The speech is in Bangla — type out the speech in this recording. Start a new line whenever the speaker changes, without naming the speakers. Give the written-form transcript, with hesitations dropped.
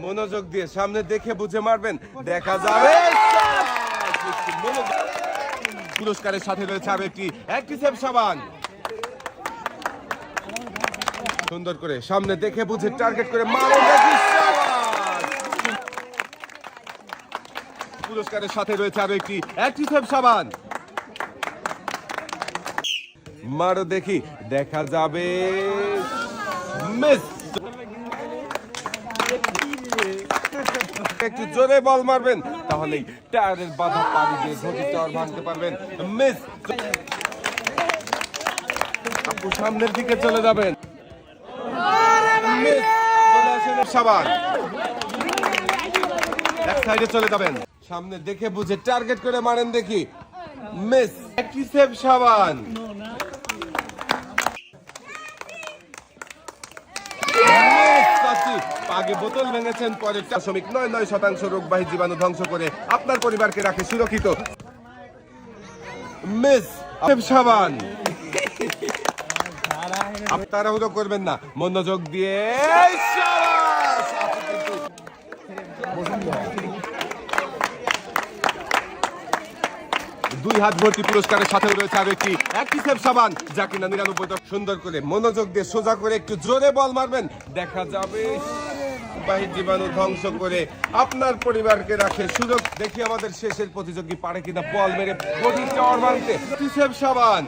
মনোযোগ দিয়ে সামনে দেখে বুঝে মারবেন, দেখা যাবে। পুরস্কারের সাথে রয়েছে আরো একটি অ্যাক্টিসেভ সাবান। সুন্দর করে সামনে দেখে বুঝে টার্গেট করে মারো, দেখি পুরস্কারের সাথে রয়েছে আরো একটি অ্যাক্টিসেভ সাবান। মারো দেখি, দেখা যাবে। মিস। একটু জোরে বল মারবেন, তাহলেই টায়ারের বাধা পাড়ি দিয়ে ঘটি টাওয়ার ভাঙতে পারবেন। মিস। আপু সামনের দিকে চলে যাবেন। মিস। চলে আসেন সাবান, এক সাইডে চলে যাবেন। সামনে দেখে বুঝে টার্গেট করে মারেন দেখি। মিস। অ্যাক্টিসেভ সাবান। আগে বোতল ভেঙেছেন, পরে 4.99% রোগবাহী জীবাণু ধ্বংস করে আপনার পরিবারকে রাখে সুরক্ষিত। মিস সাবান। আপনারা হুড়ো করবেন না, মনোযোগ দিয়ে। দুই হাত ভর্তি পুরস্কারের সাথে রয়েছে আর একটি অ্যাক্টিসেভ সাবান, যা কিনা 99। সুন্দর করে মনোযোগ দিয়ে সোজা করে একটু জোরে বল মারবেন, দেখা যাবে। বাহী জীবাণু ধ্বংস করে আপনার পরিবারকে রাখে সুরক্ষিত। দেখি আমাদের শেষের প্রতিযোগী পারে কিনা বল মেরে বডি টাওয়ার ভাঙতে। অ্যাক্টিসেভ সাবান।